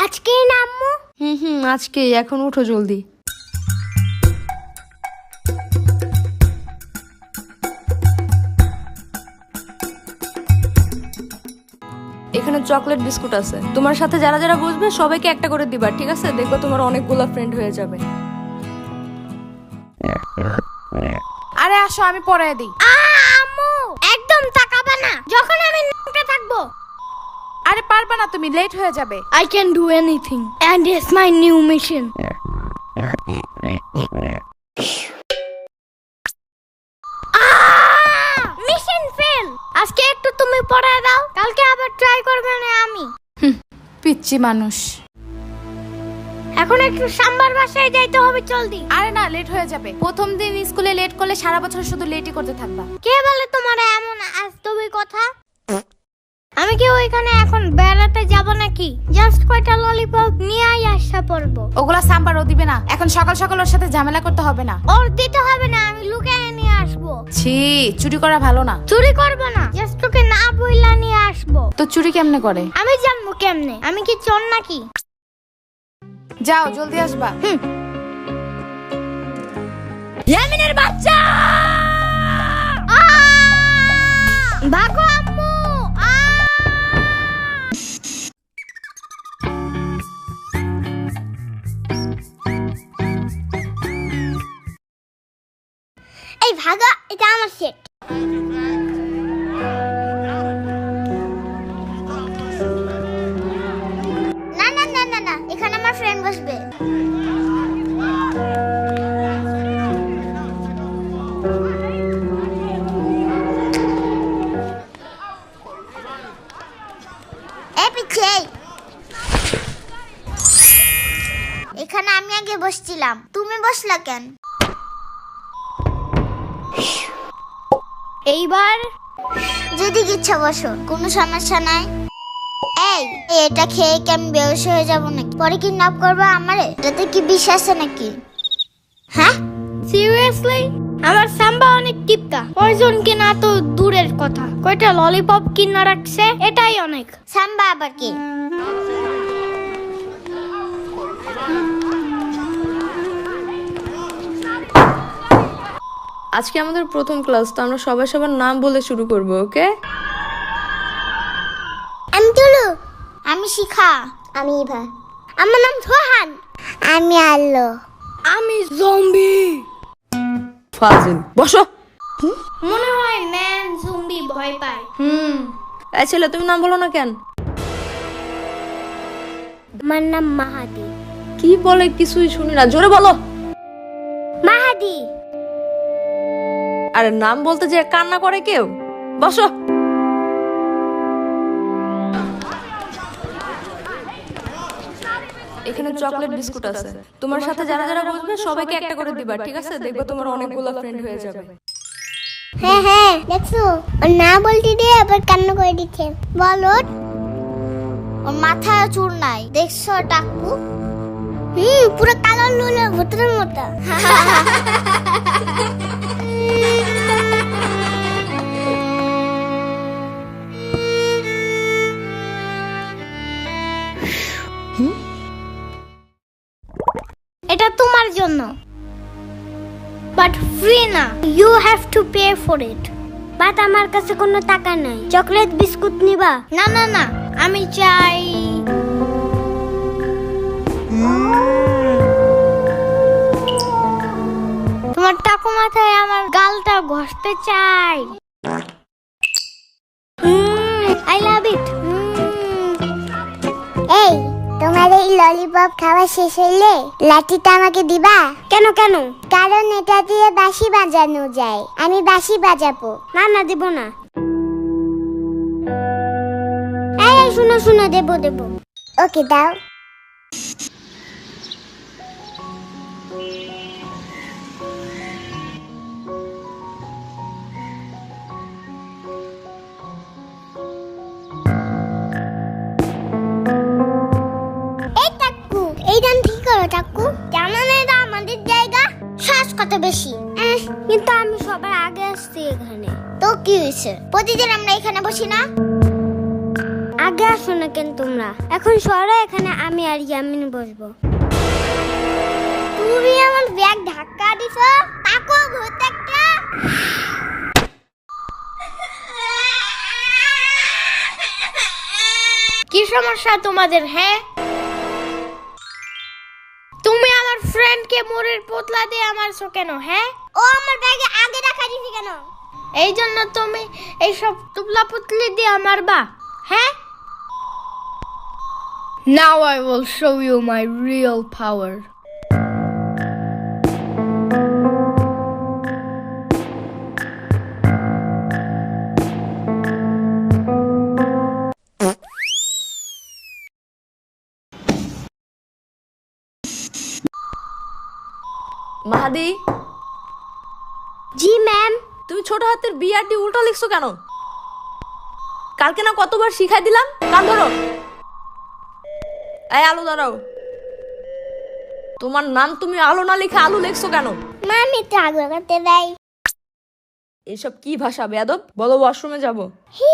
আজকেই না আম্মু? আজকেই। এখন উঠো জলদি। এখানে চকলেট বিস্কুট আছে, তোমার সাথে যারা যারা বসবে সবাইকে একটা করে দিবা, ঠিক আছে? দেখো তোমার অনেকগুলো ফ্রেন্ড হয়ে যাবে। আরে আসো, আমি পড়ায় দিই। আম্মু একদম তাকাবে না যখন আমি নোটে থাকবো। আরে পারবা না, তুমি লেট হয়ে যাবে। I can do anything and it's my new mission. Mission fail. আজকে একটু তুমি পড়ায় দাও, কালকে আবার ট্রাই করবে না আমি। পিচ্চি মানুষ। এখন একটু সাম্বার বাসায় যাইতে হবে, জলদি। আরে না, লেট হয়ে যাবে। প্রথম দিন স্কুলে লেট করলে সারা বছর শুধু লেটই করতে থাকবা। কে বলে তোমার এমন আজতবি কথা? আমি কি ওইখানে এখন বেড়াতে যাব নাকি? জাস্ট কয়টা ললিপপ নিয়েই আসা পড়বো। ওগুলা সাম্বার ও দিবে না। এখন সকাল সকাল ওর সাথে ঝামেলা করতে হবে না। ওর দিতে হবে না, আমি লুকিয়ে নিয়ে আসবো। ছি, চুরি করা ভালো না। চুরি করবো না, জাস্ট তোকে না বইলা নিয়ে আসবো। তো চুরি কেমনে করে? আমি জানবো কেমনে? আমি কি চোর নাকি? যাও, জলদি আসবা। ইয়ামিনের বাচ্চা! ভাগো আম্মু! এই ভাগা, এটা আমার সেট। না না না না না, এখানে আমার ফ্রেন্ড বসবে। এখানে আমি আগে বসছিলাম, তুমি বসলা কেন? এইবার যদি ইচ্ছা বসো, কোনো সমস্যা নাই। এই এটা খেয়ে কি আমি বেহুশ হয়ে যাবো নাকি? পরে কিডন্যাপ করবে আমারে? এটাতে কি বিষ আছে নাকি? হ্যাঁ সিরিয়াসলি? আমার সাম্বা অনেক টিপকা, পয়জন কিনা তো দূরের কথা, কয়টা ললিপপ কিনা রাখছে, এটাই অনেক। সাম্বা আবার কি? আজকে আমাদের প্রথম ক্লাস, তো আমরা সবাই সবার নাম বলে শুরু করব, ওকে? আমি তুলু। আমি শিখা। আমি ইভা। আমার নাম সোহান। আমি আল্লো। আমি জম্বি। ফাজিল, বসো। মনে হয় ম্যান জম্বি ভয় পায়। এই ছেলে, তুমি নাম বলো না কেন? আমার নাম মাহাদি। কি বলে কিছুই শুনি না, জোরে বলো। মাহাদি। আরে নাম বলতে যে কান্না করে কেউ? বসো। এখানে চকলেট বিস্কুট আছে, তোমার সাথে যারা যারা বসবে সবাইকে একটা করে দিবা, ঠিক আছে? দেখো তোমার অনেকগুলো ফ্রেন্ড হয়ে যাবে। হ্যাঁ হ্যাঁ, দেখছো ও না বলতে দিয়ে আবার কান্না করে দিচ্ছে। বলো, ওর মাথায় চুল নাই, দেখছো টাকু? পুরো কালো লুলের ভূতের মতো। এটা তোমার জন্য, বাট ফ্রি না, you have to pay for it. But আমার কাছে কোনো টাকা নাই। চকলেট বিস্কুট নিবা? না না না, আমি চাই তোমার টাকু মাথায় আমার গালটা ঘষতে চাই। আই লাভ ইট। এই তোমার এই ললিপপ খাওয়া শেষ হইলে লাঠিটা আমাকে দিবা? কেন কেন? কারণ এটা দিয়ে বাঁশি বাজানো যায়, আমি বাঁশি বাজাবো। না না, দেব না। এই শুনো শুনো, দেব দেব। ওকে দাও। এই গান ঠিক করো টাকু, জানো না এটা আমাদের জায়গা? শ্বাস কত বেশি। কিন্তু আমি সবার আগে আসছি এখানে। তো কি হয়েছে? প্রতিদিন আমরা এখানে বসি না? আগে আসো না কেন তোমরা? এখন সরো, এখানে আমি আর ইয়ামিন বসবো। তুমি আমার ব্যাগ ধাক্কা দিছো, তাকো ভূত একটা। কি সমস্যা তোমাদের? হ্যাঁ, তুমি আমার ফ্রেন্ডকে মোরের পোতলা দিয়ে মারছো কেন? হ্যাঁ, ও আমার ব্যাগে আগে রাখা দিছি কেন? এই জন্য তুমি এইসব তুবলা পুতলি দিয়ে মারবা? হ্যাঁ, Now I will show you my real power. Mahadi, জি ম্যাম। তুমি ছোট হাতের বিআরটি উল্টো লিখছো কেন? কালকে না কতবার শিখাই দিলাম। কান ধরো। এই আলু দাঁড়াও। তোমার নাম তুমি আলো না লিখে আলু লিখছো কেন? মামি তো আগে করতে দেয়। এসব কি ভাষা বেয়াদব? বলো ওয়াশরুমে যাবো। হি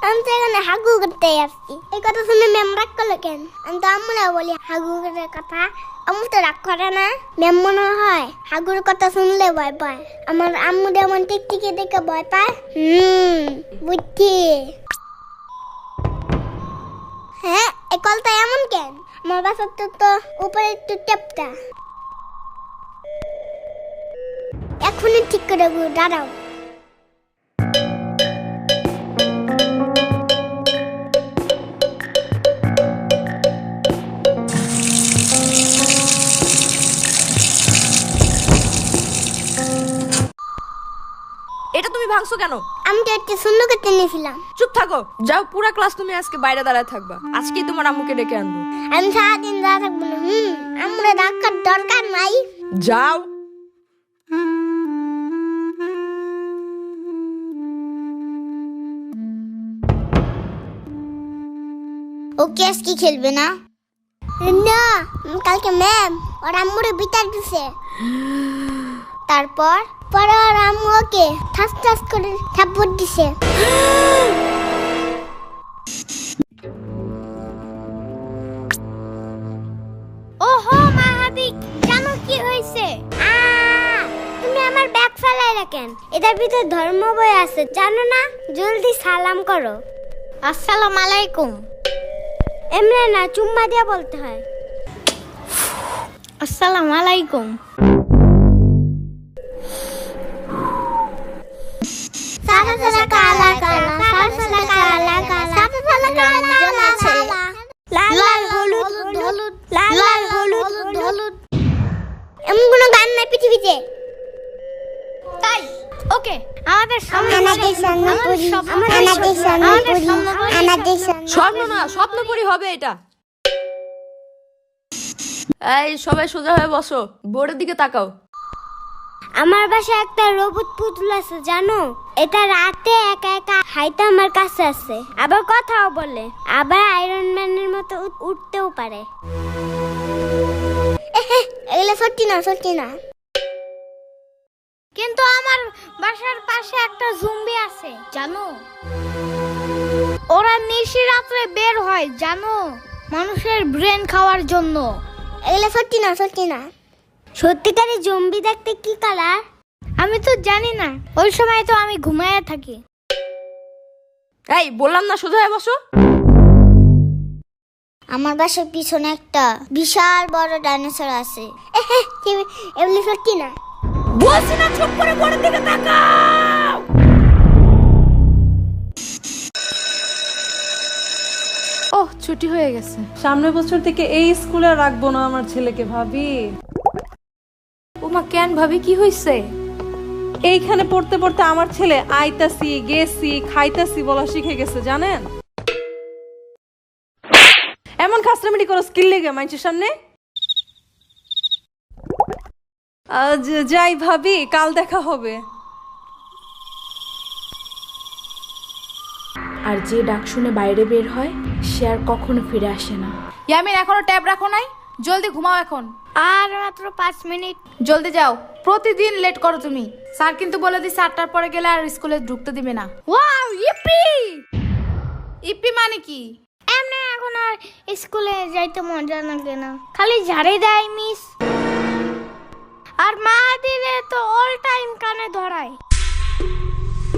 আমি তো এখানে হাগু করতে আসছি। এই কথা শুনে ম্যাম রাগ করলো কেন? আমি তো আম্মুরা বলি হাগু করার কথা, আম্মু তো রাগ করে না। ম্যাম মনে হয় হাগুর কথা শুনলে ভয় পায়। আমার আম্মু যেমন টিকটিকি দেখে ভয় পায়। বুঝছি। হ্যাঁ, এই কলটা এমন কেন? আমার বাসার তো উপরে একটু টেপটা। এখনই ঠিক করে দাঁড়াও। এটা তুমি ভাঙছো কেন? আমি তো একটু সুন্দর করতে নিয়েছিলাম। চুপ থাকো। যাও, পুরা ক্লাস তুমি আজকে বাইরে দাঁড়ায় থাকবা। আজকেই তোমার আম্মুকে ডেকে আনবো। আমি সারাদিন দাঁড়া থাকবো না। আমরা ডাকার দরকার নাই। যাও। ও কেস কি খেলবে না? না, কালকে ম্যাম ওর আম্মুরে বিচার দিছে। তারপর পরে ওর আম্মু ওকে ঠাস ঠাস করে থাপ্পড় দিছে। ওহো মাহাদি, জানো কি হয়েছে? তুমি আমার ব্যাগ ফেলাই রাখেন। এটার ভিতরে ধর্ম বই আছে, জানো না? জলদি সালাম করো। আসসালামু আলাইকুম। এমনি না, চুম্মা দিয়ে বলতে হয়। আসসালামু আলাইকুম। সাদা সাদা কালা কালা, সাদা সাদা কালা কালা, সাদা সাদা কালা কালা, লাল লাল হলুদ হলুদ, লাল লাল হলুদ হলুদ। এমন কোনো গান নাই পৃথিবীতে। তাই ওকে, আমাদের স্বপ্ন না, স্বপ্নপুরী হবে এটা। এই সবাই সোজা হয়ে বসো, বোর্ডের দিকে তাকাও। আমার বাসায় একটা রোবট পুতুল আছে, জানো? এটা রাতে একা একা হাইতে আমার কাছে আছে, আবার কথাও বলে, আবার আয়রন ম্যানের মতো উঠতেও পারে। এগুলো সত্যি না, সত্যি না। কিন্তু আমার বাসার পাশে একটা জম্বি আছে, জানো? ওরা নিশি রাত্রে বের হয়, জানো? মানুষের ব্রেন খাওয়ার জন্য। এগুলো সত্যি না, সত্যি না। সত্যিকারের জম্বি দেখতে কি কালার? আমি তো জানি না, ওই সময় তো আমি ঘুমায়া থাকি। এই বললাম না সোজা হয়ে বসো। আমার বাসার পিছনে একটা বিশাল বড় ডাইনোসর আছে। এগুলো সত্যি না। বলছি না চুপ করে বোর্ডের দিকে তাকাও। ওহ, ছুটি হয়ে গেছে। সামনের বছর থেকে এই স্কুলে রাখবো না আমার ছেলেকে, ভাবি। ওমা কেন ভাবি, কি হইছে? এইখানে পড়তে পড়তে আমার ছেলে আইতাছি গেছি খাইতাছি বলা শিখে গেছে, জানেন? এমন খাসরামিটি করো স্কিল লেগে মানুষের সামনে। যাই ভাবি, কাল দেখা হবে। আর যে ডাক শুনে বাইরে বের হয় সে আর কখনো ফিরে আসে না। ইয়ামিন, এখনো ট্যাব রাখো নাই? জলদি ঘুমাও এখন। আর মাত্র 5 মিনিট। জলদি যাও, প্রতিদিন লেট করো তুমি। স্যার কিন্তু বলে দিছে 8টার পরে গেলে আর স্কুলে ঢুকতে দিবে না। ওয়াও, ইপি ইপি মানে কি? এমনি এখন আর স্কুলে যাইতে মজা লাগে না, খালি ঝাড়ি দেয় মিস। আর মাহাদিরে তো অল টাইম কানে ধরায়।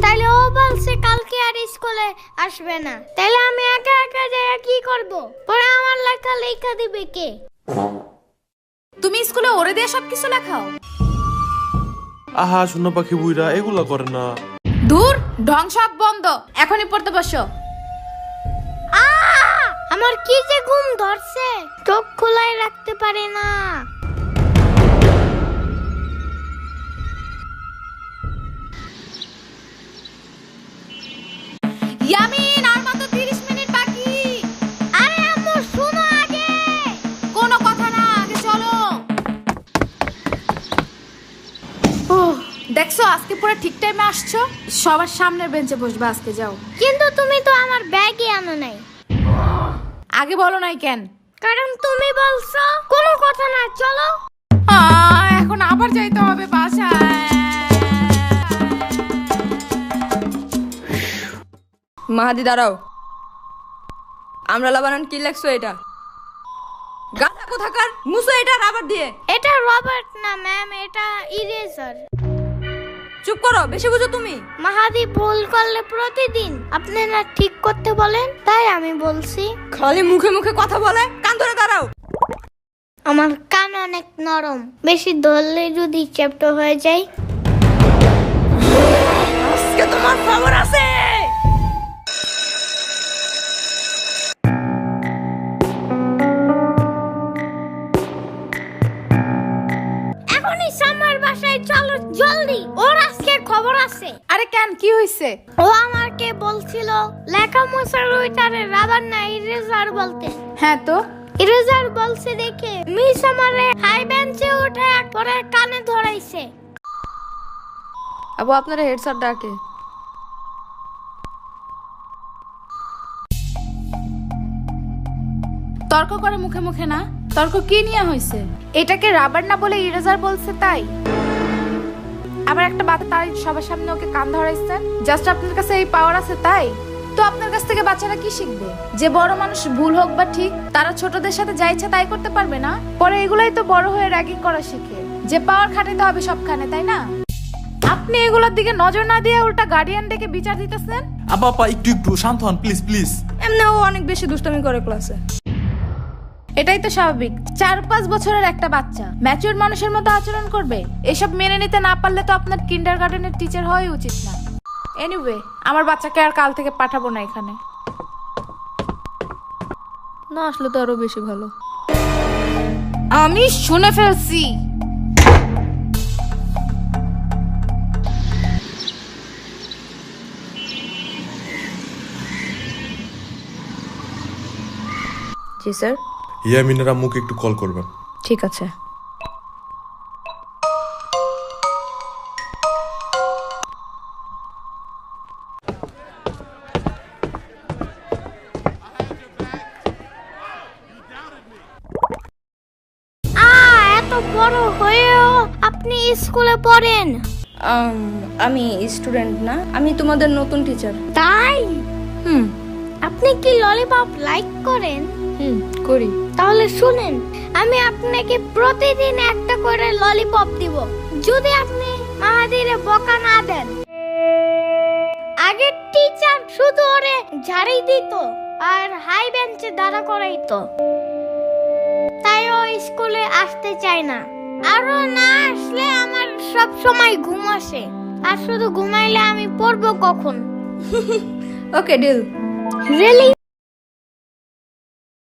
তাইলে ও বলছে কালকে আর স্কুলে আসবে না, তাইলে আমি একা একা যাই কি করব? পরে আমার লেখা দিবে কে? তুমি স্কুলে ওরে দিয়ে সবকিছু লেখাও? আহা শূন্য পাখি বুইরা এগুলা করে না। দূর, ঢং সব বন্ধ, এখনই পড়তে বসো। আমার কি যে ঘুম ধরছে, চোখ খোলাই রাখতে পারি না। ইয়ামিন, আর মাত্র 30 মিনিট বাকি। আরে আম্মু শোনো আগে। কোনো কথা না, আগে চলো। ওহ, দেখছো আজকে পুরো ঠিক টাইমে আসছো। সবার সামনের বেঞ্চে বসবা আজকে, যাও। কিন্তু তুমি তো আমার ব্যাগই আনো নাই। আগে বলো নাই কেন? কারণ তুমি বলছো। কোনো কথা না, চলো। এখন আবার যাইতে হবে বাসায়। মাহাদি দাঁড়াও, আমরা লাবানান কি লেখছো এটা? গাধা কোথাকার, মুছো এটা রাবার দিয়ে। এটা রবার্ট না ম্যাম, এটা ইরেজার। চুপ করো, বেশি বুঝো তুমি। মাহাদি ভুল করলে প্রতিদিন আপনি না ঠিক করতে বলেন, তাই আমি বলছি। খালি মুখে মুখে কথা বলে, কান ধরে দাঁড়াও। আমার কান অনেক নরম, বেশি ধরলে যদি চ্যাপ্টা হয়ে যায়। আজকে তোমার খবর আছে। এখনই সামার বাসায় চলো জলদি, ওর আজকে খবর আছে। আরে কেন, কি হইছে? ও আমাকে বলছিল লেখা মোছার ওইটারে রাবার না ইরেজার বলতে। হ্যাঁ তো, ইরেজার বলছে দেখে মিস আমারে হাই বেঞ্চে উঠে পরে কানে ধরাইছে। আবু আপনারা হেড স্যার ডাকে। তর্ক করে মুখে মুখে না। তর্ক কি নিয়ে হইছে? এটাকে রাবার না বলে ইরেজার বলছে তাই? আবার একটা বাচ্চা তাই সবার সামনে ওকে কান ধরাইছেন, জাস্ট আপনার কাছে এই পাওয়ার আছে তাই? তো আপনার কাছ থেকে বাচ্চারা কি শিখবে? যে বড় মানুষ ভুল হোক বা ঠিক, তারা ছোটদের সাথে যা ইচ্ছা তাই করতে পারবে না? পরে এগুলাই তো বড় হয়ে র্যাগিং করা শিখে, যে পাওয়ার খাটাইতে হবে সবখানে, তাই না? আপনি এগুলোর দিকে নজর না দিয়ে উল্টা গার্ডিয়ান ডেকে বিচার দিতেছেন। আব্বা আপা একটু একটু শান্ত হন প্লিজ প্লিজ। এমনি ও অনেক বেশি দুষ্টামি করে ক্লাসে। এটাই তো স্বাভাবিক, 4-5 বছরের একটা বাচ্চা ম্যাচিউর মানুষের মতো আচরণ করবে। এসব মেনে নিতে না পারলে তো আপনার কিন্ডারগার্টেনের টিচার হওয়াই উচিত না। এনিওয়ে, আমার বাচ্চাকে আর কাল থেকে পাঠাবো না এখানে। না আসলে তো আরো বেশি ভালো। আমি শুনে ফেলছি। জি স্যার। ইয়ামিনের আম্মুকে একটু কল করবেন। ঠিক আছে। এত বড় হয়েও আপনি স্কুলে পড়েন? আমি স্টুডেন্ট না, আমি তোমাদের নতুন টিচার। তাই? হুম আপনি কি ললিপপ লাইক করেন? হুম করি। তাহলে শুনেন, আমি আপনাকে প্রতিদিন একটা করে ললিপপ দিব যদি আপনি মাহাদিরে বকা না দেন। আগের টিচার শুধু ওরে ঝাড়ি দিত আর হাই বেঞ্চে দাঁড়া করাইতো, তাই ও স্কুলে আসতে চায় না। আরো না আসলে আমার সব সময় ঘুম আসে, আর শুধু ঘুমাইলে আমি পড়বো কখন? Okay deal. রিয়েলি?